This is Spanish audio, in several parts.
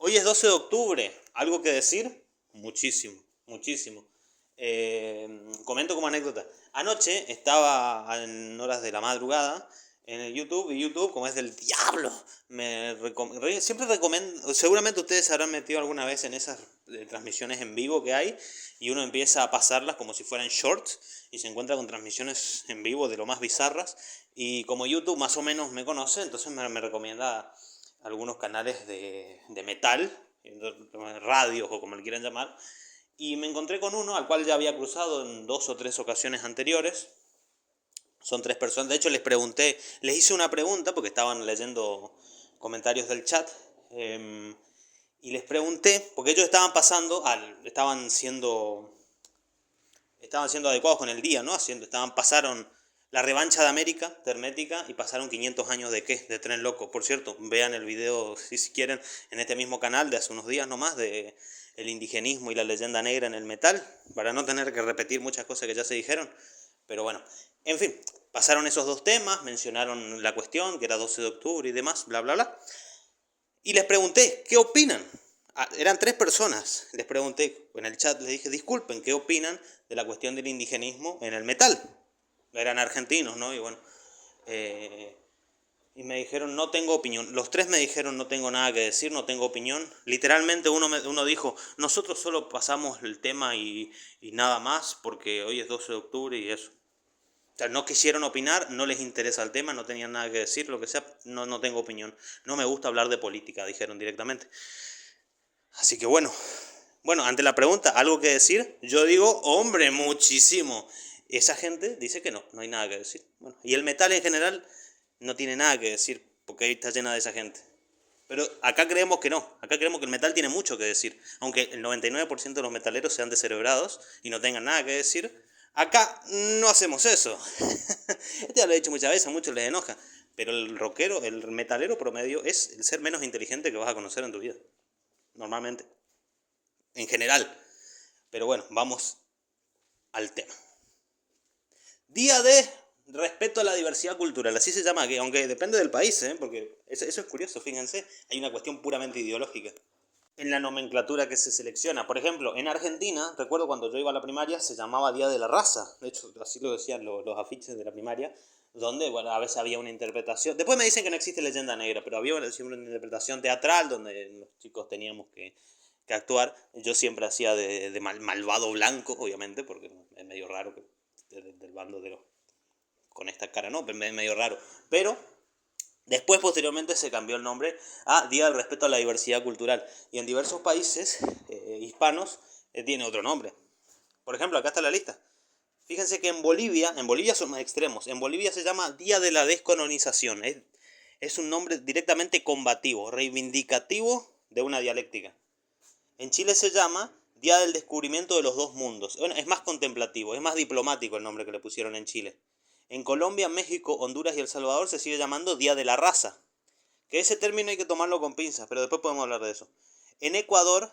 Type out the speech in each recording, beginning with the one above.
Hoy es 12 de octubre. ¿Algo que decir? Muchísimo, muchísimo. Comento como anécdota. Anoche estaba en horas de la madrugada en el YouTube, y YouTube, como es del diablo, siempre recomiendo, seguramente ustedes se habrán metido alguna vez en esas transmisiones en vivo que hay, y uno empieza a pasarlas como si fueran shorts, y se encuentra con transmisiones en vivo de lo más bizarras, y como YouTube más o menos me conoce, entonces me recomienda algunos canales de metal, radios o como le quieran llamar, y me encontré con uno al cual ya había cruzado en 2 o 3 ocasiones anteriores. Son 3 personas. De hecho, les hice una pregunta porque estaban leyendo comentarios del chat. Y les pregunté, porque ellos estaban siendo adecuados con el día, ¿no? Pasaron la revancha de América, de Hermética, y pasaron 500 años de ¿qué? De Tren Loco. Por cierto, vean el video, si quieren, en este mismo canal de hace unos días nomás, de el indigenismo y la leyenda negra en el metal, para no tener que repetir muchas cosas que ya se dijeron. Pero bueno, en fin, pasaron esos 2 temas, mencionaron la cuestión, que era 12 de octubre y demás, bla, bla, bla. Y les pregunté, ¿qué opinan? Eran 3 personas. Les pregunté en el chat, les dije, disculpen, ¿qué opinan de la cuestión del indigenismo en el metal? Eran argentinos, ¿no? Y bueno, y me dijeron, no tengo opinión. Los 3 me dijeron, no tengo nada que decir, no tengo opinión. Literalmente uno dijo, nosotros solo pasamos el tema y nada más, porque hoy es 12 de octubre y eso. O sea, no quisieron opinar, no les interesa el tema, no tenían nada que decir, lo que sea, no tengo opinión. No me gusta hablar de política, dijeron directamente. Así que bueno, ante la pregunta, ¿algo que decir? Yo digo, hombre, muchísimo. Esa gente dice que no hay nada que decir. Bueno, y el metal en general no tiene nada que decir, porque ahí está llena de esa gente. Pero acá creemos que no, acá creemos que el metal tiene mucho que decir. Aunque el 99% de los metaleros sean descerebrados y no tengan nada que decir, acá no hacemos eso. Esto ya lo he dicho muchas veces, a muchos les enoja. Pero el rockero, el metalero promedio es el ser menos inteligente que vas a conocer en tu vida. Normalmente. En general. Pero bueno, vamos al tema. Día de respeto a la diversidad cultural, así se llama, que aunque depende del país, porque eso es curioso, fíjense, hay una cuestión puramente ideológica en la nomenclatura que se selecciona. Por ejemplo, en Argentina, recuerdo cuando yo iba a la primaria, se llamaba Día de la Raza. De hecho, así lo decían los afiches de la primaria, donde, bueno, a veces había una interpretación. Después me dicen que no existe leyenda negra, pero había siempre una interpretación teatral donde los chicos teníamos que actuar. Yo siempre hacía de malvado blanco, obviamente, porque es medio raro que del bando de los con esta cara, ¿no? Pero es medio raro. Pero después, posteriormente, se cambió el nombre a Día del Respeto a la Diversidad Cultural. Y en diversos países hispanos tiene otro nombre. Por ejemplo, acá está la lista. Fíjense que en Bolivia son más extremos. En Bolivia se llama Día de la Descolonización. Es un nombre directamente combativo, reivindicativo de una dialéctica. En Chile se llama Día del Descubrimiento de los Dos Mundos. Bueno, es más contemplativo, es más diplomático el nombre que le pusieron en Chile. En Colombia, México, Honduras y El Salvador se sigue llamando Día de la Raza. Que ese término hay que tomarlo con pinzas, pero después podemos hablar de eso. En Ecuador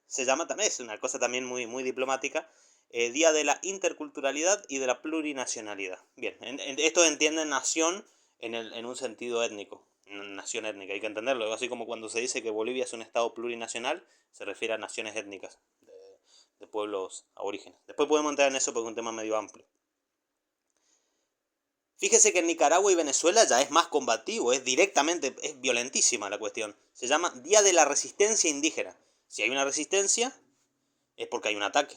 se llama también, es una cosa también muy diplomática, Día de la Interculturalidad y de la Plurinacionalidad. Bien, esto entiende nación en un sentido étnico, nación étnica, hay que entenderlo. Así como cuando se dice que Bolivia es un estado plurinacional, se refiere a naciones étnicas de pueblos aborígenes. Después podemos entrar en eso porque es un tema medio amplio. Fíjese que en Nicaragua y Venezuela ya es más combativo, es violentísima la cuestión. Se llama Día de la Resistencia Indígena. Si hay una resistencia, es porque hay un ataque.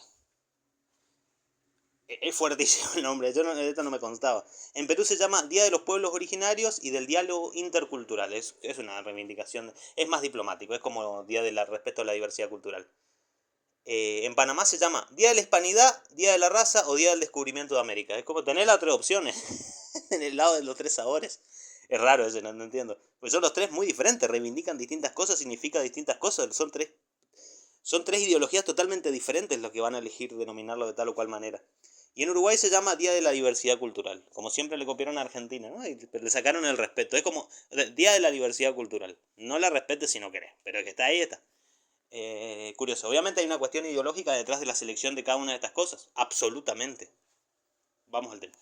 Es fuertísimo el nombre, esto no me constaba. En Perú se llama Día de los Pueblos Originarios y del Diálogo Intercultural. Es una reivindicación, es más diplomático, es como Día del Respeto a la Diversidad Cultural. En Panamá se llama Día de la Hispanidad, Día de la Raza o Día del Descubrimiento de América. Es como tener las 3 opciones en el lado de los 3 sabores. Es raro eso, no entiendo. Pues son los 3 muy diferentes, reivindican distintas cosas, significan distintas cosas. Son tres ideologías totalmente diferentes los que van a elegir denominarlo de tal o cual manera. Y en Uruguay se llama Día de la Diversidad Cultural. Como siempre le copiaron a Argentina, ¿no? Y le sacaron el respeto. Es como Día de la Diversidad Cultural. No la respetes si no querés, pero el que está ahí está. Curioso. Obviamente hay una cuestión ideológica detrás de la selección de cada una de estas cosas. Absolutamente. Vamos al tema.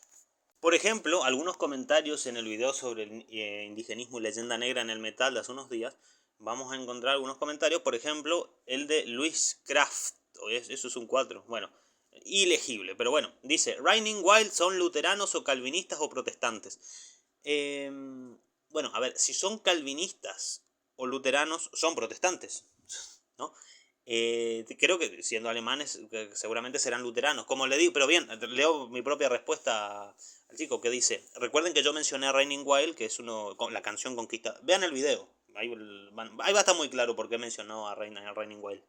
Por ejemplo, algunos comentarios en el video sobre el indigenismo y leyenda negra en el metal de hace unos días vamos a encontrar algunos comentarios, por ejemplo, el de Luis Kraft, eso es un 4, bueno, ilegible, pero bueno, dice, Running Wild son luteranos o calvinistas o protestantes. Bueno, a ver, si son calvinistas o luteranos, son protestantes, ¿no? Creo que siendo alemanes seguramente serán luteranos, como le digo, pero bien, leo mi propia respuesta al chico que dice, recuerden que yo mencioné a Raining Wild, que es la canción Conquista, vean el video, ahí va a estar muy claro por qué mencionó a Raining Wild,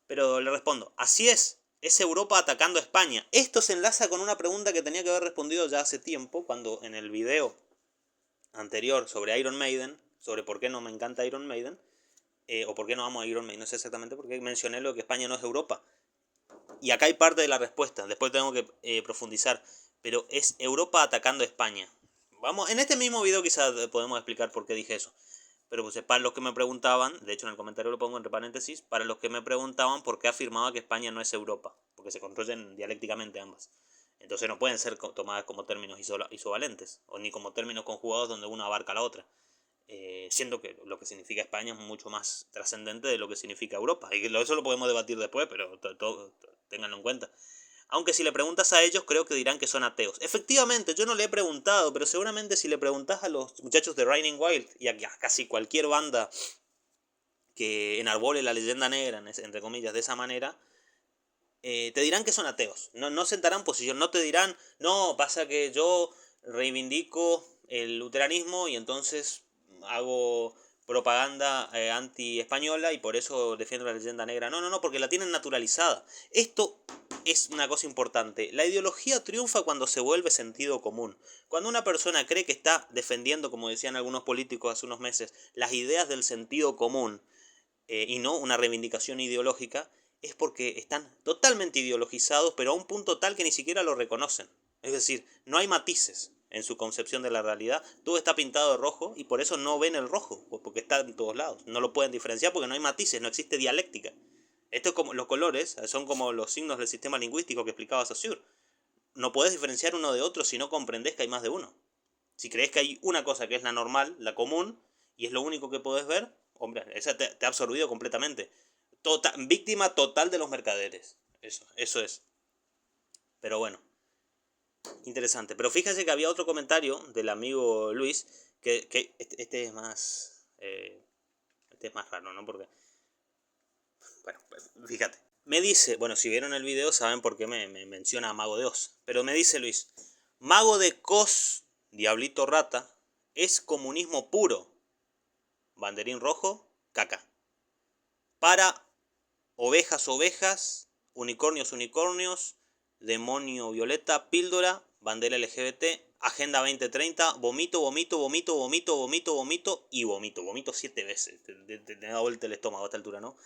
pero le respondo, así es Europa atacando a España. Esto se enlaza con una pregunta que tenía que haber respondido ya hace tiempo, cuando en el video anterior sobre Iron Maiden, sobre por qué no me encanta Iron Maiden, o por qué no amo a Iron Maiden, no sé exactamente por qué mencioné lo que España no es Europa. Y acá hay parte de la respuesta, después tengo que profundizar, pero es Europa atacando a España. Vamos, en este mismo video quizás podemos explicar por qué dije eso. Pero pues para los que me preguntaban, de hecho en el comentario lo pongo entre paréntesis, para los que me preguntaban por qué afirmaba que España no es Europa, porque se construyen dialécticamente ambas. Entonces no pueden ser tomadas como términos isovalentes, o ni como términos conjugados donde una abarca a la otra. Siendo que lo que significa España es mucho más trascendente de lo que significa Europa. Y eso lo podemos debatir después, pero ténganlo en cuenta. Aunque si le preguntas a ellos, creo que dirán que son ateos. Efectivamente, yo no le he preguntado, pero seguramente si le preguntas a los muchachos de Raining Wild y a casi cualquier banda que enarbole la leyenda negra, entre comillas, de esa manera, te dirán que son ateos. No sentarán posición, no te dirán, no, pasa que yo reivindico el luteranismo y entonces hago propaganda anti-española y por eso defiendo la leyenda negra. No, porque la tienen naturalizada. Esto es una cosa importante. La ideología triunfa cuando se vuelve sentido común. Cuando una persona cree que está defendiendo, como decían algunos políticos hace unos meses, las ideas del sentido común, y no una reivindicación ideológica, es porque están totalmente ideologizados, pero a un punto tal que ni siquiera lo reconocen. Es decir, no hay matices en su concepción de la realidad, todo está pintado de rojo y por eso no ven el rojo, porque está en todos lados. No lo pueden diferenciar porque no hay matices, no existe dialéctica. Esto es como los colores, son como los signos del sistema lingüístico que explicaba Saussure. No podés diferenciar uno de otro si no comprendés que hay más de uno. Si crees que hay una cosa que es la normal, la común, y es lo único que podés ver, hombre, esa te ha absorbido completamente. Víctima total de los mercaderes. Eso es. Pero bueno, interesante. Pero fíjense que había otro comentario del amigo Luis, que este es más... este es más raro, ¿no? Porque... Bueno, fíjate. Me dice, bueno, si vieron el video saben por qué me menciona a Mago de Oz. Pero me dice Luis, Mago de Cos, Diablito Rata, es comunismo puro. Banderín rojo, caca. Para ovejas, unicornios, demonio violeta, píldora, bandera LGBT, agenda 2030, vomito y vomito 7 veces. Te da vuelta el estómago a esta altura, ¿no?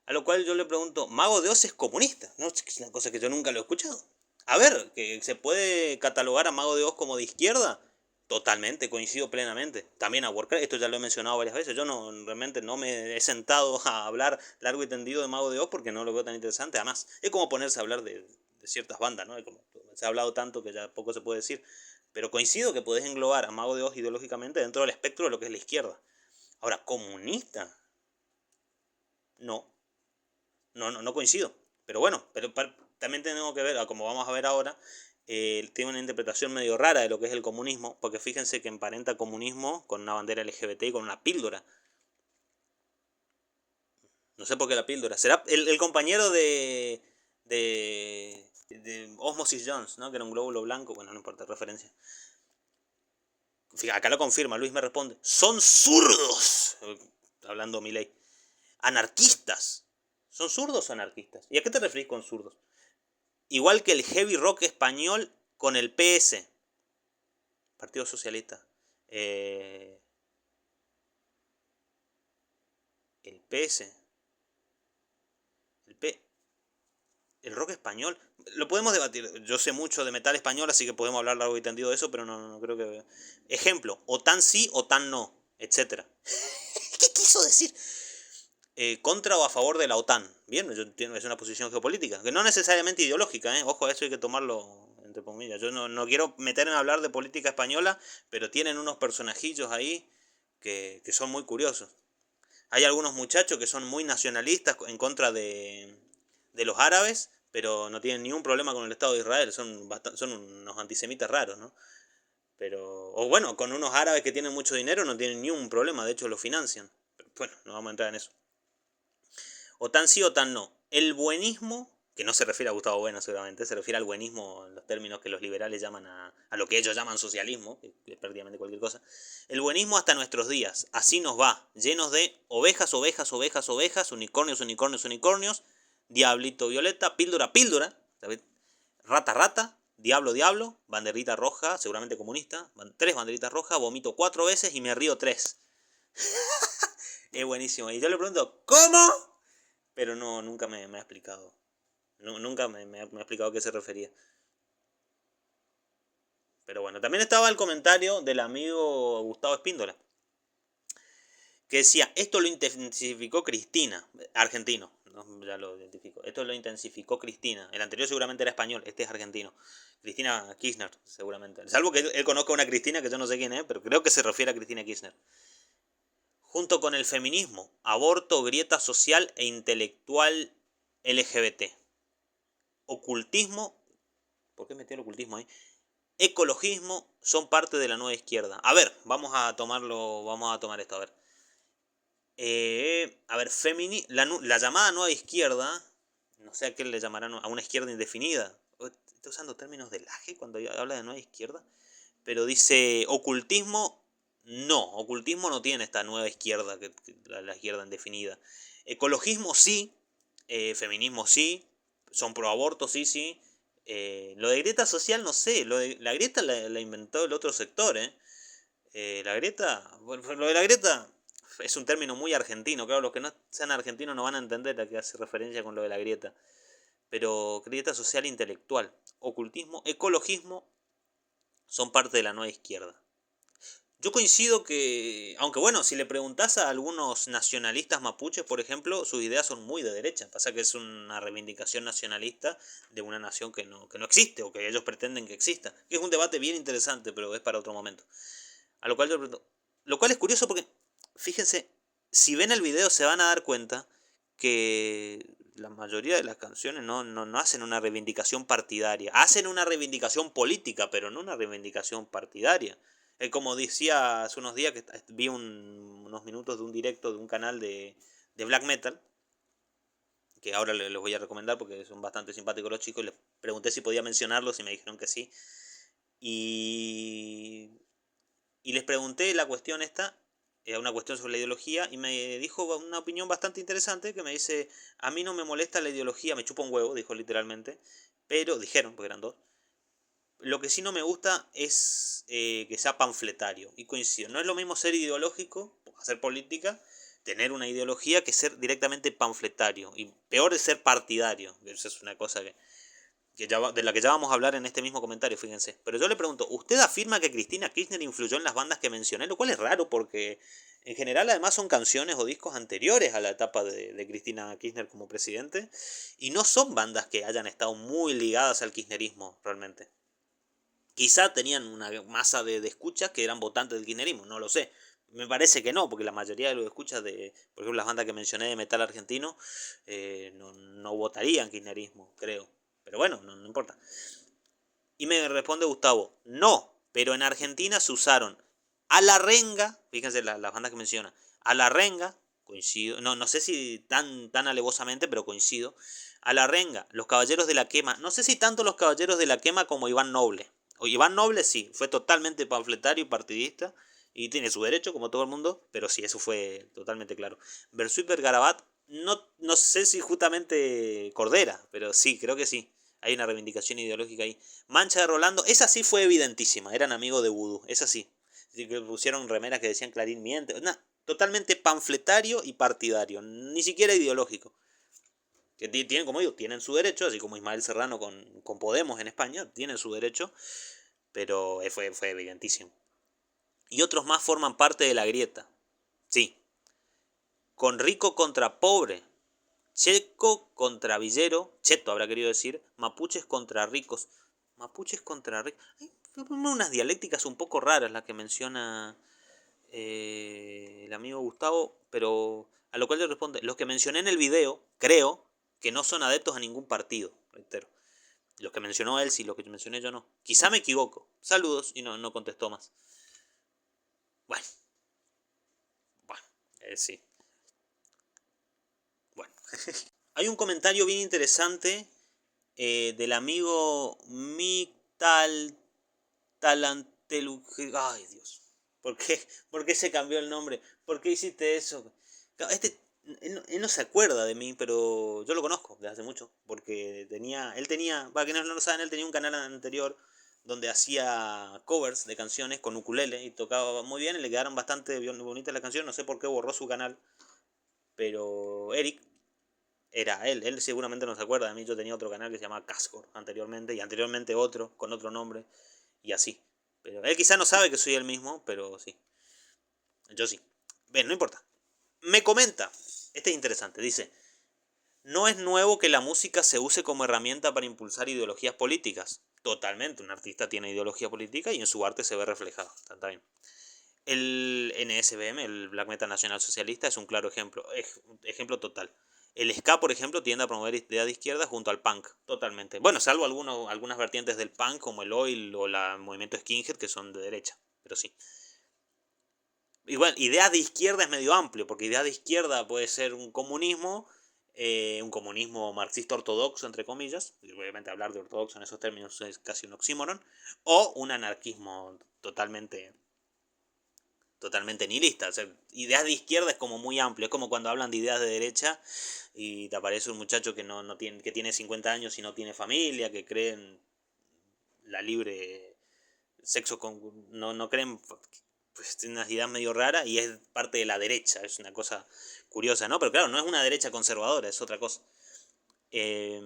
A lo cual yo le pregunto, Mago de Oz es comunista, ¿no? Es una cosa que yo nunca lo he escuchado. A ver, que se puede catalogar a Mago de Oz como de izquierda. Totalmente, coincido plenamente. También a Warcraft, esto ya lo he mencionado varias veces. Yo realmente no me he sentado a hablar largo y tendido de Mago de Oz porque no lo veo tan interesante. Además, es como ponerse a hablar de ciertas bandas, ¿no? Como, se ha hablado tanto que ya poco se puede decir. Pero coincido que podés englobar a Mago de Oz ideológicamente dentro del espectro de lo que es la izquierda. Ahora, comunista, no. No coincido. Pero bueno, también tenemos que ver, como vamos a ver ahora, tiene una interpretación medio rara de lo que es el comunismo, porque fíjense que emparenta comunismo con una bandera LGBT y con una píldora. No sé por qué la píldora. Será el compañero de Osmosis Jones, ¿no? Que era un glóbulo blanco. Bueno, no importa, referencia. Fíjate, acá lo confirma, Luis me responde. ¡Son zurdos! Hablando Milei. Anarquistas. ¿Son zurdos o anarquistas? ¿Y a qué te referís con zurdos? Igual que el heavy rock español con el PS, Partido Socialista. El PS. El, P, el rock español. Lo podemos debatir. Yo sé mucho de metal español, así que podemos hablar largo y tendido de eso, pero no creo que... Ejemplo, o tan sí o tan no, etcétera. ¿Qué quiso decir? Contra o a favor de la OTAN. Bien, es una posición geopolítica, que no necesariamente ideológica, ojo, a eso hay que tomarlo entre comillas. Yo no quiero meter en hablar de política española, pero tienen unos personajillos ahí que son muy curiosos. Hay algunos muchachos que son muy nacionalistas en contra de los árabes, pero no tienen ningún problema con el Estado de Israel, son unos antisemitas raros, ¿no? Pero, o bueno, con unos árabes que tienen mucho dinero no tienen ningún problema, de hecho lo financian. Pero bueno, no vamos a entrar en eso. O tan sí o tan no. El buenismo, que no se refiere a Gustavo Bueno seguramente, se refiere al buenismo en los términos que los liberales llaman a lo que ellos llaman socialismo, que es prácticamente cualquier cosa. El buenismo hasta nuestros días, así nos va, llenos de ovejas, ovejas, ovejas, ovejas, unicornios, unicornios, unicornios, diablito violeta, píldora, píldora, ¿sabes? Rata, rata, diablo, diablo, banderita roja, seguramente comunista, 3 banderitas rojas, vomito 4 veces y me río 3. Es buenísimo. Y yo le pregunto, ¿cómo? Pero no, nunca me ha explicado. No, nunca me ha explicado a qué se refería. Pero bueno, también estaba el comentario del amigo Gustavo Espíndola, que decía, esto lo intensificó Cristina, argentino, ¿no? Ya lo identifico, esto lo intensificó Cristina, el anterior seguramente era español, este es argentino, Cristina Kirchner seguramente, salvo que él conozca a una Cristina que yo no sé quién es, pero creo que se refiere a Cristina Kirchner. Junto con el feminismo, aborto, grieta social e intelectual LGBT, ocultismo, ¿por qué metió el ocultismo ahí? Ecologismo son parte de la nueva izquierda. A ver, vamos a tomar esto, a ver. La llamada nueva izquierda, no sé a qué le llamarán, a una izquierda indefinida. Estoy usando términos de laje cuando habla de nueva izquierda. Pero dice ocultismo, ocultismo no tiene esta nueva izquierda, la izquierda indefinida. Ecologismo sí, feminismo sí, son pro aborto, sí, sí. Lo de grieta social no sé, la grieta la inventó el otro sector, ¿eh? La grieta, bueno, lo de la grieta es un término muy argentino, claro, los que no sean argentinos no van a entender a qué hace referencia con lo de la grieta. Pero grieta social e intelectual, ocultismo, ecologismo son parte de la nueva izquierda. Yo coincido que, aunque bueno, si le preguntás a algunos nacionalistas mapuches, por ejemplo, sus ideas son muy de derecha. Pasa que es una reivindicación nacionalista de una nación que no existe o que ellos pretenden que exista. Que es un debate bien interesante, pero es para otro momento. A lo cual yo pregunto, lo cual es curioso porque, fíjense, si ven el video se van a dar cuenta que la mayoría de las canciones no hacen una reivindicación partidaria. Hacen una reivindicación política, pero no una reivindicación partidaria. Como decía hace unos días que vi unos minutos de un directo de un canal de black metal, que ahora les voy a recomendar porque son bastante simpáticos los chicos, les pregunté si podía mencionarlos y me dijeron que sí. Y les pregunté la cuestión esta, una cuestión sobre la ideología, y me dijo una opinión bastante interesante que me dice, a mí no me molesta la ideología, me chupa un huevo, dijo literalmente, pero, dijeron, porque eran dos, lo que sí no me gusta es que sea panfletario, y coincido, no es lo mismo ser ideológico, hacer política, tener una ideología que ser directamente panfletario, y peor es ser partidario, eso es una cosa de la que ya vamos a hablar en este mismo comentario, fíjense. Pero yo le pregunto, ¿usted afirma que Cristina Kirchner influyó en las bandas que mencioné? Lo cual es raro porque en general además son canciones o discos anteriores a la etapa de Cristina Kirchner como presidente y no son bandas que hayan estado muy ligadas al kirchnerismo realmente. Quizá tenían una masa de escuchas que eran votantes del kirchnerismo, no lo sé. Me parece que no, porque la mayoría de los escuchas de, por ejemplo, las bandas que mencioné de metal argentino, no votarían kirchnerismo, creo. Pero bueno, no importa. Y me responde Gustavo, no, pero en Argentina se usaron a la renga, fíjense las bandas que menciona, a la renga, coincido, no sé si tan alevosamente, pero coincido, a la renga, los caballeros de la quema, no sé si tanto los caballeros de la quema como Iván Noble. O Iván Noble sí, fue totalmente panfletario y partidista, y tiene su derecho, como todo el mundo, pero sí, eso fue totalmente claro. Versuit Garabat, no sé si justamente Cordera, pero sí, creo que sí. Hay una reivindicación ideológica ahí. Mancha de Rolando, esa sí fue evidentísima, eran amigos de Vudú, esa sí. Que pusieron remeras que decían Clarín miente. Totalmente panfletario y partidario, ni siquiera ideológico. Que tienen, como digo, tienen su derecho, así como Ismael Serrano con Podemos en España, tienen su derecho, pero fue evidentísimo. Y otros más forman parte de la grieta. Sí. Con rico contra pobre. Checo contra villero. Cheto habrá querido decir. Mapuches contra ricos. Mapuches contra ricos. Hay unas dialécticas un poco raras las que menciona el amigo Gustavo, pero a lo cual le responde, los que mencioné en el video, creo que no son adeptos a ningún partido, reitero. Los que mencionó él sí, los que mencioné yo no. Quizá me equivoco. Saludos, y no contestó más. Bueno, bueno, sí. Bueno. Hay un comentario bien interesante del amigo Mital Talantelu. Ay, Dios. ¿Por qué se cambió el nombre? ¿Por qué hiciste eso? Él no se acuerda de mí, pero yo lo conozco desde hace mucho. Porque él tenía, para quienes no lo saben, él tenía un canal anterior donde hacía covers de canciones con ukulele y tocaba muy bien y le quedaron bastante bonitas las canciones. No sé por qué borró su canal, pero Eric era él seguramente no se acuerda de mí. Yo tenía otro canal que se llamaba Cascor anteriormente y anteriormente otro con otro nombre y así. Pero él quizá no sabe que soy el mismo, pero sí. Yo sí. Ven, no importa. Me comenta. Este es interesante. Dice, no es nuevo que la música se use como herramienta para impulsar ideologías políticas. Totalmente. Un artista tiene ideología política y en su arte se ve reflejado. Está bien. El NSBM, el Black Metal Nacional Socialista, es un claro ejemplo. Ejemplo total. El ska, por ejemplo, tiende a promover ideas de izquierda junto al punk. Totalmente. Bueno, salvo algunas vertientes del punk, como el oil o el movimiento skinhead, que son de derecha. Pero sí. Igual, ideas de izquierda es medio amplio, porque ideas de izquierda puede ser un comunismo marxista ortodoxo, entre comillas, y obviamente hablar de ortodoxo en esos términos es casi un oxímoron, o un anarquismo totalmente nihilista. O sea, ideas de izquierda es como muy amplio, es como cuando hablan de ideas de derecha y te aparece un muchacho que tiene 50 años y no tiene familia, que cree en la libre sexo con... no creen, pues tiene unas ideas medio raras y es parte de la derecha, es una cosa curiosa, ¿no? Pero claro, no es una derecha conservadora, es otra cosa. Eh,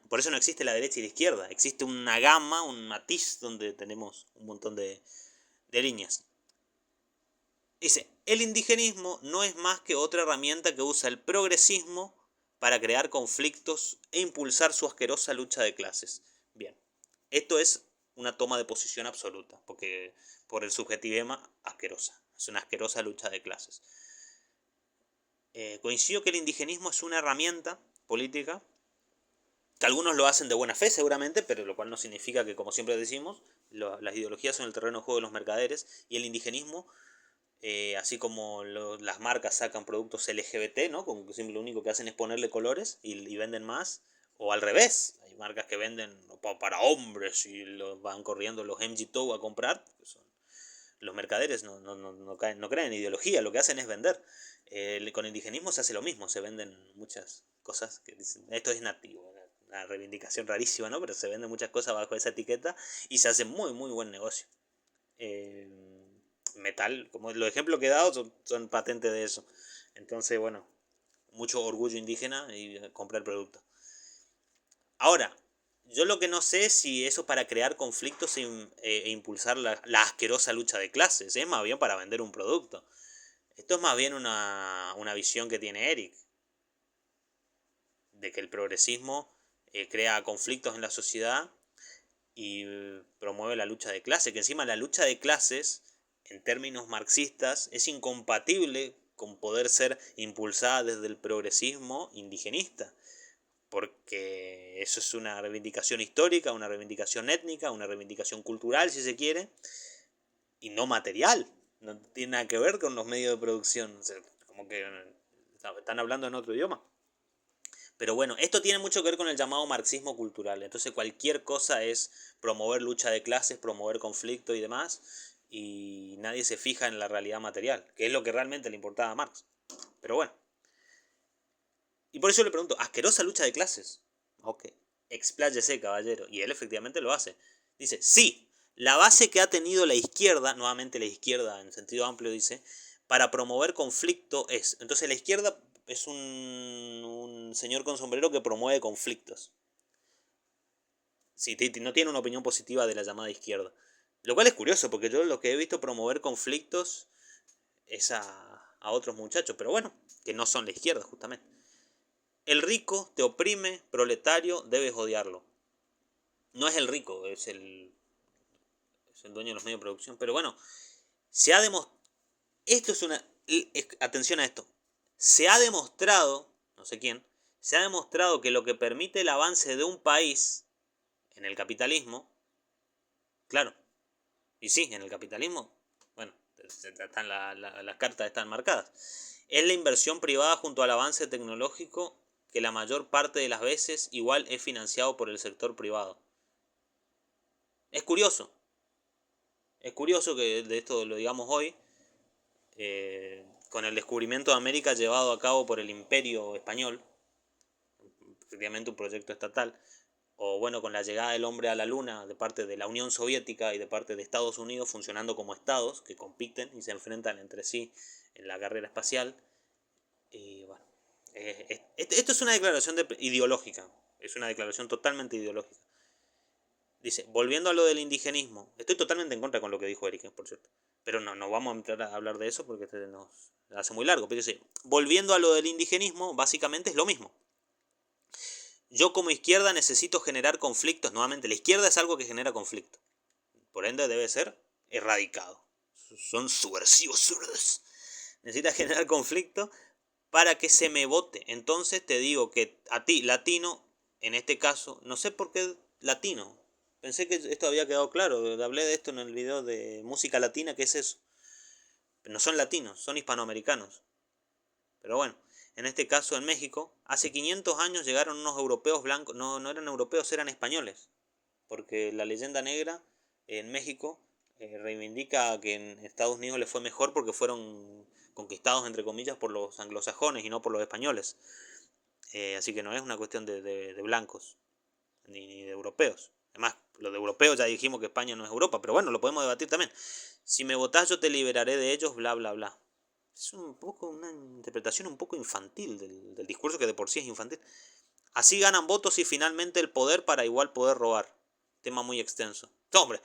por eso no existe la derecha y la izquierda, existe una gama, un matiz donde tenemos un montón de líneas. Dice, el indigenismo no es más que otra herramienta que usa el progresismo para crear conflictos e impulsar su asquerosa lucha de clases. Bien, esto es una toma de posición absoluta, porque por el subjetivismo asquerosa, es una asquerosa lucha de clases. Coincido que el indigenismo es una herramienta política, que algunos lo hacen de buena fe seguramente, pero lo cual no significa que, como siempre decimos, las ideologías son el terreno de juego de los mercaderes, y el indigenismo así como las marcas sacan productos LGBT, ¿no? Como que lo único que hacen es ponerle colores y venden más. O al revés, hay marcas que venden para hombres y los van corriendo los MG a comprar. Son, los mercaderes no creen en ideología, lo que hacen es vender. Con el indigenismo se hace lo mismo, se venden muchas cosas que dicen, esto es nativo, una reivindicación rarísima, ¿no? Pero se venden muchas cosas bajo esa etiqueta y se hace muy, muy buen negocio. Eh, Metal, como los ejemplos que he dado son patentes de eso. Entonces, bueno, mucho orgullo indígena y comprar el producto. Ahora, yo lo que no sé es si eso para crear conflictos e impulsar la asquerosa lucha de clases, es más bien para vender un producto. Esto es más bien una visión que tiene Eric, de que el progresismo crea conflictos en la sociedad y promueve la lucha de clases, que encima la lucha de clases, en términos marxistas, es incompatible con poder ser impulsada desde el progresismo indigenista, porque eso es una reivindicación histórica, una reivindicación étnica, una reivindicación cultural, si se quiere, y no material, no tiene nada que ver con los medios de producción, o sea, como que están hablando en otro idioma. Pero bueno, esto tiene mucho que ver con el llamado marxismo cultural. Entonces cualquier cosa es promover lucha de clases, promover conflicto y demás. Y nadie se fija en la realidad material, que es lo que realmente le importaba a Marx. Pero bueno. Y por eso le pregunto, ¿asquerosa lucha de clases? Ok. Expláyese, caballero. Y él efectivamente lo hace. Dice, sí, la base que ha tenido la izquierda, nuevamente la izquierda en sentido amplio dice, para promover conflicto es. Entonces la izquierda es un señor con sombrero que promueve conflictos. Sí, no tiene una opinión positiva de la llamada izquierda. Lo cual es curioso, porque yo lo que he visto promover conflictos es a otros muchachos, pero bueno, que no son la izquierda justamente. El rico te oprime, proletario, debes odiarlo. No es el rico, es el dueño de los medios de producción, pero bueno, se ha demostrado, Esto es una... Atención a esto. Se ha demostrado, no sé quién, se ha demostrado que lo que permite el avance de un país en el capitalismo, claro, y sí, en el capitalismo, bueno, están las cartas están marcadas, es la inversión privada junto al avance tecnológico que la mayor parte de las veces igual es financiado por el sector privado. Es curioso, es curioso que de esto lo digamos hoy, con el descubrimiento de América llevado a cabo por el Imperio Español, efectivamente un proyecto estatal, o bueno, con la llegada del hombre a la luna de parte de la Unión Soviética y de parte de Estados Unidos funcionando como estados que compiten y se enfrentan entre sí en la carrera espacial. Y bueno, esto es una declaración ideológica, es una declaración totalmente ideológica. Dice, volviendo a lo del indigenismo, estoy totalmente en contra con lo que dijo Eric, por cierto, pero no vamos a entrar a hablar de eso porque nos hace muy largo, pero dice, volviendo a lo del indigenismo, básicamente es lo mismo. Yo como izquierda necesito generar conflictos. Nuevamente, la izquierda es algo que genera conflicto. Por ende debe ser erradicado. Son subversivos. Necesita generar conflicto para que se me vote. Entonces te digo que a ti, latino, en este caso, no sé por qué latino. Pensé que esto había quedado claro. Hablé de esto en el video de música latina, ¿qué es eso? Pero no son latinos, son hispanoamericanos. Pero bueno, en este caso en México, hace 500 años llegaron unos europeos blancos, no eran europeos, eran españoles, porque la leyenda negra en México reivindica que en Estados Unidos les fue mejor porque fueron conquistados, entre comillas, por los anglosajones y no por los españoles. Así que no es una cuestión de blancos ni de europeos. Además, los de europeos ya dijimos que España no es Europa, pero bueno, lo podemos debatir también. Si me votás yo te liberaré de ellos, bla, bla, bla. Es un poco una interpretación un poco infantil del discurso que de por sí es infantil. Así ganan votos y finalmente el poder para igual poder robar. Tema muy extenso. No, hombre,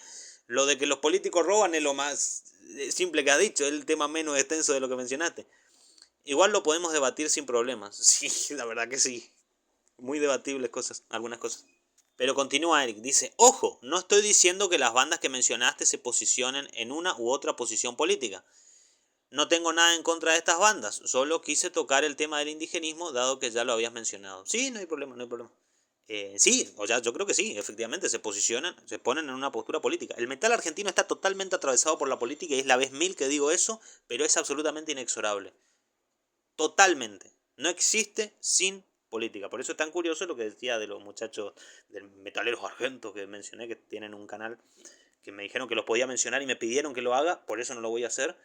lo de que los políticos roban es lo más simple que has dicho, es el tema menos extenso de lo que mencionaste. Igual lo podemos debatir sin problemas. Sí, la verdad que sí. Muy debatibles cosas, algunas cosas. Pero continúa Eric, dice, ojo, no estoy diciendo que las bandas que mencionaste se posicionen en una u otra posición política. No tengo nada en contra de estas bandas, solo quise tocar el tema del indigenismo dado que ya lo habías mencionado. Sí, no hay problema, no hay problema. Sí, o sea, yo creo que sí, efectivamente se posicionan, se ponen en una postura política. El metal argentino está totalmente atravesado por la política y es la vez mil que digo eso, pero es absolutamente inexorable. Totalmente. No existe sin política. Por eso es tan curioso lo que decía de los muchachos de metaleros argentos que mencioné, que tienen un canal, que me dijeron que los podía mencionar y me pidieron que lo haga, por eso no lo voy a hacer.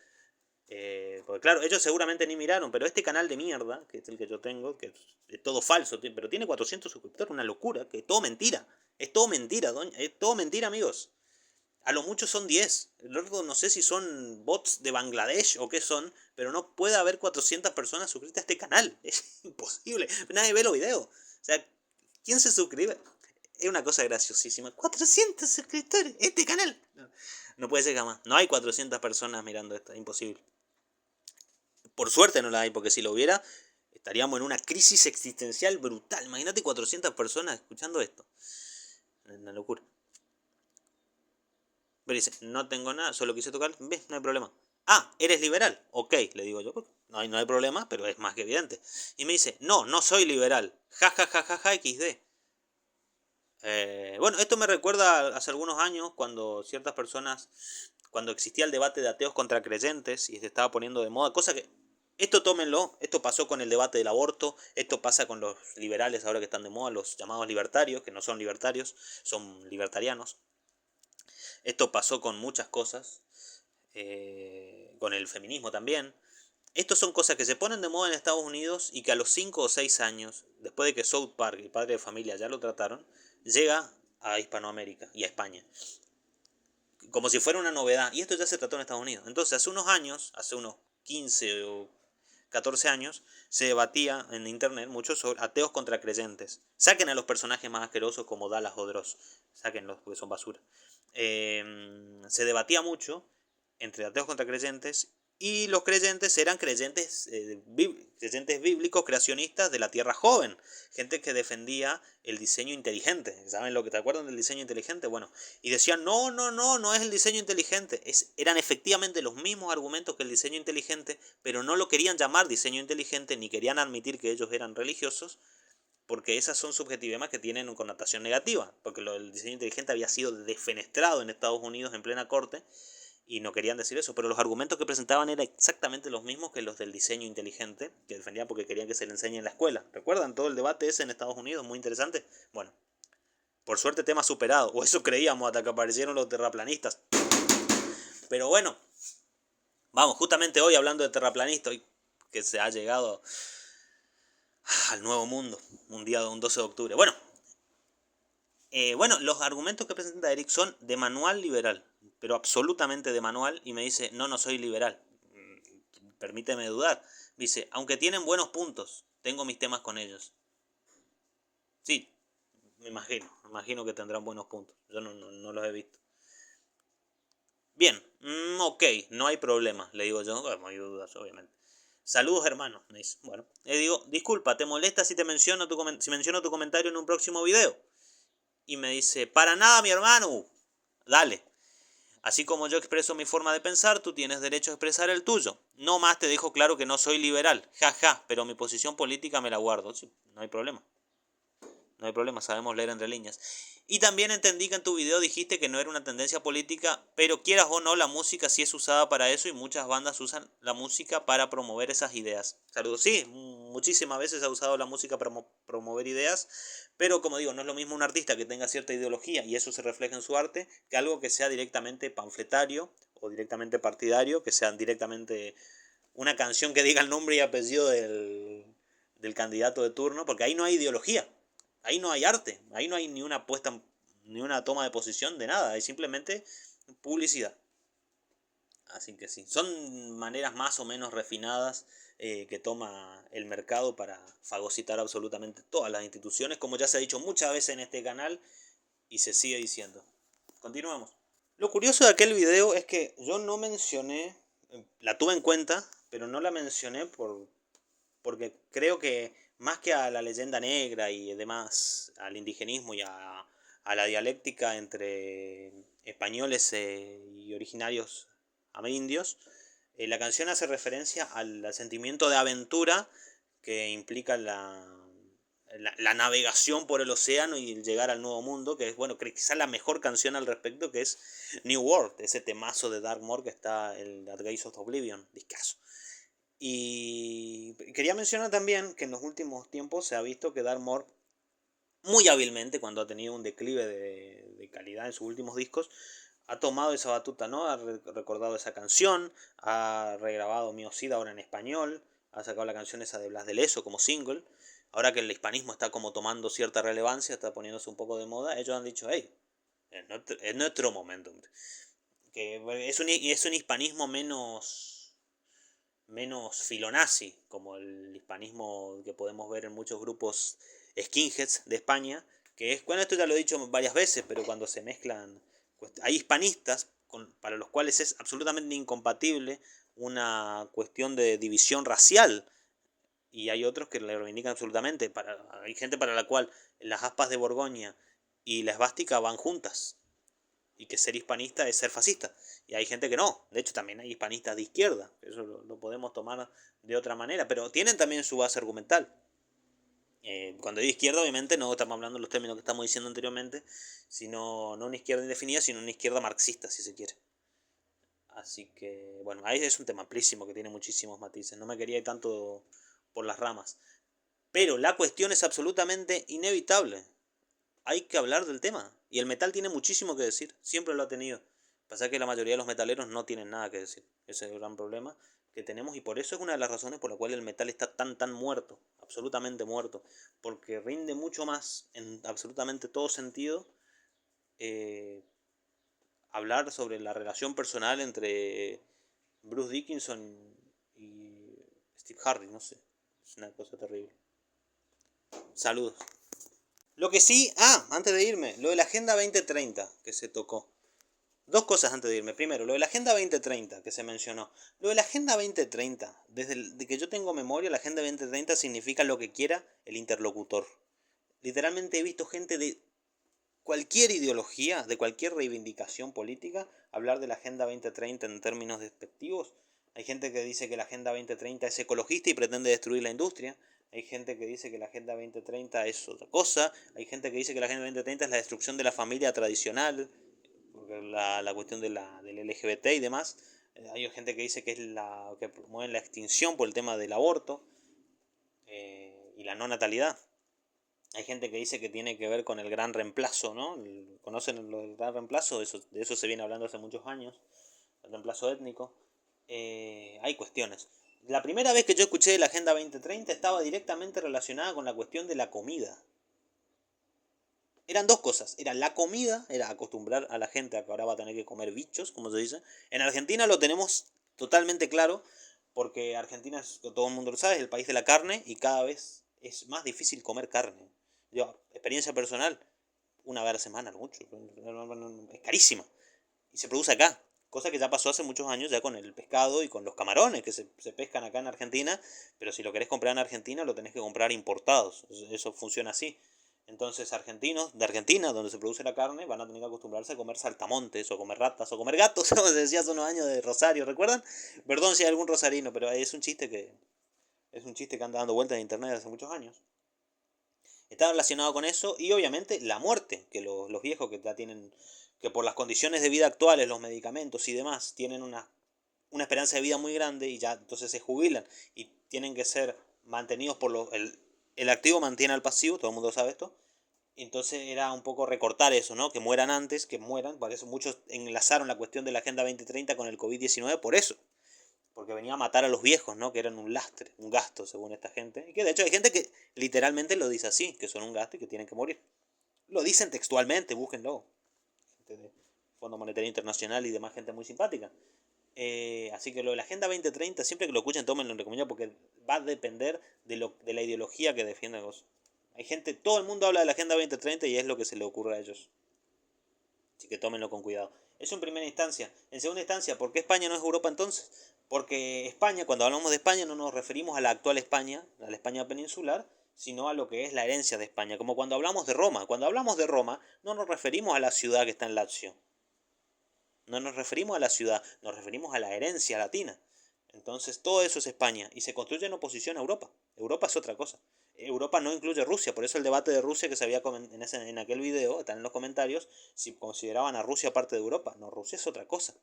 Porque claro, ellos seguramente ni miraron, pero este canal de mierda, que es el que yo tengo, que es todo falso, pero tiene 400 suscriptores, una locura, que es todo mentira. Es todo mentira, doña, es todo mentira, amigos. A lo mucho son 10. Luego no sé si son bots de Bangladesh o qué son, pero no puede haber 400 personas suscritas a este canal. Es imposible. Nadie ve los videos. O sea, ¿quién se suscribe? Es una cosa graciosísima. 400 suscriptores. Este canal. No puede ser jamás. No hay 400 personas mirando esto. Es imposible. Por suerte no la hay, porque si lo hubiera, estaríamos en una crisis existencial brutal. Imagínate 400 personas escuchando esto. Una locura. Pero dice, no tengo nada, solo quise tocar, ves, no hay problema. Ah, ¿eres liberal? Ok, le digo yo, no hay problema, pero es más que evidente. Y me dice, no soy liberal. Ja, ja, ja, ja, ja, XD. Bueno, esto me recuerda hace algunos años cuando ciertas personas, cuando existía el debate de ateos contra creyentes y se estaba poniendo de moda, cosa que, esto tómenlo, esto pasó con el debate del aborto, esto pasa con los liberales ahora que están de moda, los llamados libertarios, que no son libertarios, son libertarianos. Esto pasó con muchas cosas, con el feminismo también. Estos son cosas que se ponen de moda en Estados Unidos y que a los 5 o 6 años, después de que South Park y Padre de Familia ya lo trataron, llega a Hispanoamérica y a España. Como si fuera una novedad. Y esto ya se trató en Estados Unidos. Entonces, hace unos años, hace unos 15 o 14 años, se debatía en internet mucho sobre ateos contra creyentes. Saquen a los personajes más asquerosos como Dallas o Dross. Sáquenlos porque son basura. Se debatía mucho entre ateos contra creyentes Y los creyentes eran creyentes bíblicos, creacionistas de la Tierra joven, gente que defendía el diseño inteligente. ¿Saben lo que te acuerdan del diseño inteligente? Bueno, y decían, no es el diseño inteligente. Eran efectivamente los mismos argumentos que el diseño inteligente, pero no lo querían llamar diseño inteligente ni querían admitir que ellos eran religiosos, porque esas son subjetivismos que tienen una connotación negativa, porque el diseño inteligente había sido defenestrado en Estados Unidos en plena corte, y no querían decir eso, pero los argumentos que presentaban eran exactamente los mismos que los del diseño inteligente, que defendían porque querían que se le enseñe en la escuela. ¿Recuerdan todo el debate ese en Estados Unidos? Muy interesante. Bueno, por suerte tema superado, o eso creíamos hasta que aparecieron los terraplanistas. Pero bueno, vamos, justamente hoy hablando de terraplanistas, hoy que se ha llegado al nuevo mundo, un día, un 12 de octubre. Bueno, los argumentos que presenta Eric son de manual liberal, pero absolutamente de manual, y me dice, no soy liberal. Permíteme dudar. Dice, aunque tienen buenos puntos, tengo mis temas con ellos. Sí, me imagino que tendrán buenos puntos. Yo no los he visto. Bien, ok, no hay problema, le digo yo, bueno, hay dudas, obviamente. Saludos, hermano, me dice. Bueno, le digo, disculpa, ¿te molesta si menciono tu comentario en un próximo video? Y me dice, para nada, mi hermano, dale. Así como yo expreso mi forma de pensar, tú tienes derecho a expresar el tuyo. No más te dejo claro que no soy liberal, jaja, pero mi posición política me la guardo. Sí, no hay problema. No hay problema, sabemos leer entre líneas. Y también entendí que en tu video dijiste que no era una tendencia política, pero quieras o no, la música sí es usada para eso y muchas bandas usan la música para promover esas ideas. Saludos, sí, muchísimas veces ha usado la música para promover ideas, pero como digo, no es lo mismo un artista que tenga cierta ideología y eso se refleja en su arte, que algo que sea directamente panfletario o directamente partidario, que sea directamente una canción que diga el nombre y apellido del candidato de turno, porque ahí no hay ideología. Ahí no hay arte, ahí no hay ni una puesta, ni una toma de posición de nada, hay simplemente publicidad. Así que sí, son maneras más o menos refinadas que toma el mercado para fagocitar absolutamente todas las instituciones, como ya se ha dicho muchas veces en este canal y se sigue diciendo. Continuamos. Lo curioso de aquel video es que yo no mencioné, la tuve en cuenta, pero no la mencioné porque creo que más que a la leyenda negra y demás, al indigenismo y a la dialéctica entre españoles y originarios amerindios, la canción hace referencia al sentimiento de aventura que implica la navegación por el océano y llegar al nuevo mundo, que es, bueno, quizás la mejor canción al respecto, que es New World, ese temazo de Darkmoor que está en At Gates of Oblivion, discazo. Y quería mencionar también que en los últimos tiempos se ha visto que Darkmoor, muy hábilmente, cuando ha tenido un declive de calidad en sus últimos discos, ha tomado esa batuta, ¿no? Ha recordado esa canción, ha regrabado Miocida ahora en español, ha sacado la canción esa de Blas de Leso como single. Ahora que el hispanismo está como tomando cierta relevancia, está poniéndose un poco de moda, ellos han dicho, hey, es nuestro momento. Que es un hispanismo menos filonazi, como el hispanismo que podemos ver en muchos grupos skinheads de España, que es, bueno, esto ya lo he dicho varias veces, pero cuando se mezclan, hay hispanistas para los cuales es absolutamente incompatible una cuestión de división racial, y hay otros que le reivindican absolutamente. Hay gente para la cual las aspas de Borgoña y la esvástica van juntas, y que ser hispanista es ser fascista. Y hay gente que no. De hecho, también hay hispanistas de izquierda. Eso lo podemos tomar de otra manera. Pero tienen también su base argumental. Cuando digo izquierda, obviamente, no estamos hablando de los términos que estamos diciendo anteriormente, sino no una izquierda indefinida, sino una izquierda marxista, si se quiere. Así que, bueno, ahí es un tema amplísimo que tiene muchísimos matices. No me quería ir tanto por las ramas. Pero la cuestión es absolutamente inevitable. Hay que hablar del tema. Y el metal tiene muchísimo que decir, siempre lo ha tenido. Pasa que la mayoría de los metaleros no tienen nada que decir. Ese es el gran problema que tenemos y por eso es una de las razones por la cual el metal está tan muerto, absolutamente muerto. Porque rinde mucho más en absolutamente todo sentido eh, hablar sobre la relación personal entre Bruce Dickinson y Steve Harris, no sé. Es una cosa terrible. Saludos. Lo que sí, antes de irme, lo de la Agenda 2030 que se tocó. Dos cosas antes de irme. Primero, lo de la Agenda 2030 que se mencionó. Lo de la Agenda 2030, desde que yo tengo memoria, la Agenda 2030 significa lo que quiera el interlocutor. Literalmente he visto gente de cualquier ideología, de cualquier reivindicación política, hablar de la Agenda 2030 en términos despectivos. Hay gente que dice que la Agenda 2030 es ecologista y pretende destruir la industria. Hay gente que dice que la Agenda 2030 es otra cosa. Hay gente que dice que la Agenda 2030 es la destrucción de la familia tradicional, porque la cuestión del LGBT y demás. Hay gente que dice que es la que promueve la extinción por el tema del aborto y la no natalidad. Hay gente que dice que tiene que ver con el gran reemplazo, ¿no? ¿Conocen lo del gran reemplazo? De eso se viene hablando hace muchos años, el reemplazo étnico. Hay cuestiones. La primera vez que yo escuché de la Agenda 2030 estaba directamente relacionada con la cuestión de la comida. Eran dos cosas. Era la comida, era acostumbrar a la gente a que ahora va a tener que comer bichos, como se dice. En Argentina lo tenemos totalmente claro, porque Argentina, todo el mundo lo sabe, es el país de la carne y cada vez es más difícil comer carne. Yo, experiencia personal, una vez a la semana, mucho. Es carísima. Y se produce acá. Cosa que ya pasó hace muchos años ya con el pescado y con los camarones que se pescan acá en Argentina. Pero si lo querés comprar en Argentina, lo tenés que comprar importados. Eso funciona así. Entonces, argentinos de Argentina, donde se produce la carne, van a tener que acostumbrarse a comer saltamontes, o comer ratas, o comer gatos, como se decía hace unos años de Rosario, ¿recuerdan? Perdón si hay algún rosarino, pero es un chiste que anda dando vueltas en internet hace muchos años. Está relacionado con eso y obviamente la muerte, que los viejos que ya tienen, que por las condiciones de vida actuales, los medicamentos y demás, tienen una esperanza de vida muy grande y ya entonces se jubilan y tienen que ser mantenidos por el activo mantiene al pasivo, todo el mundo sabe esto. Entonces era un poco recortar eso, ¿no? Que mueran antes, que mueran. Por eso muchos enlazaron la cuestión de la Agenda 2030 con el COVID-19 por eso. Porque venía a matar a los viejos, ¿no? Que eran un lastre, un gasto, según esta gente. Y que de hecho hay gente que literalmente lo dice así, que son un gasto y que tienen que morir. Lo dicen textualmente, búsquenlo. Gente de Fondo Monetario Internacional y demás gente muy simpática. Así que lo de la Agenda 2030, siempre que lo escuchen, tómenlo en recomendación porque va a depender de la ideología que defienden vos. Hay gente, todo el mundo habla de la Agenda 2030 y es lo que se le ocurre a ellos. Así que tómenlo con cuidado. Eso en primera instancia. En segunda instancia, ¿por qué España no es Europa entonces? Porque España, cuando hablamos de España, no nos referimos a la actual España, a la España peninsular, sino a lo que es la herencia de España. Como cuando hablamos de Roma. Cuando hablamos de Roma, no nos referimos a la ciudad que está en Lazio. No nos referimos a la ciudad, nos referimos a la herencia latina. Entonces todo eso es España y se construye en oposición a Europa. Europa es otra cosa. Europa no incluye Rusia, por eso el debate de Rusia que se había en aquel video, están en los comentarios, si consideraban a Rusia parte de Europa. No, Rusia es otra cosa.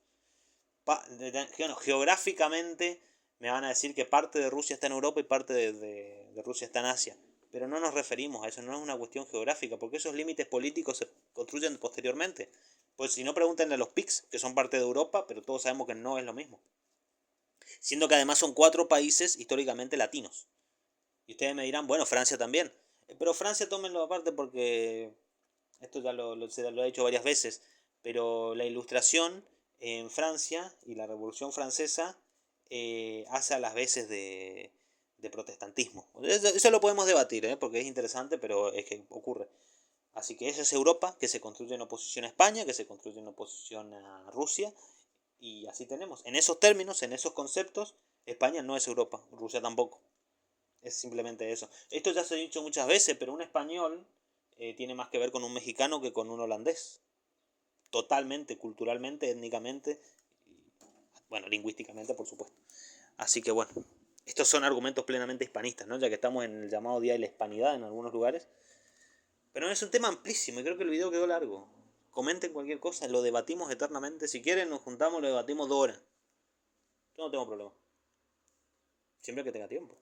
Geográficamente me van a decir que parte de Rusia está en Europa y parte de Rusia está en Asia. Pero no nos referimos a eso, no es una cuestión geográfica, porque esos límites políticos se construyen posteriormente. Pues si no, pregúntenle a los PICs, que son parte de Europa, pero todos sabemos que no es lo mismo. Siendo que además son 4 países históricamente latinos. Y ustedes me dirán, bueno, Francia también. Pero Francia tómenlo aparte porque esto ya se lo he dicho varias veces, pero la ilustración en Francia y la Revolución Francesa hace a las veces de protestantismo. Eso lo podemos debatir, porque es interesante, pero es que ocurre. Así que eso es Europa, que se construye en oposición a España, que se construye en oposición a Rusia, y así tenemos. En esos términos, en esos conceptos, España no es Europa, Rusia tampoco. Es simplemente eso. Esto ya se ha dicho muchas veces, pero un español tiene más que ver con un mexicano que con un holandés. Totalmente, culturalmente, étnicamente, bueno, lingüísticamente, por supuesto. Así que bueno, estos son argumentos plenamente hispanistas, ¿no? Ya que estamos en el llamado Día de la Hispanidad en algunos lugares. Pero es un tema amplísimo y creo que el video quedó largo. Comenten cualquier cosa, lo debatimos eternamente. Si quieren, nos juntamos, lo debatimos 2 horas. Yo no tengo problema. Siempre que tenga tiempo.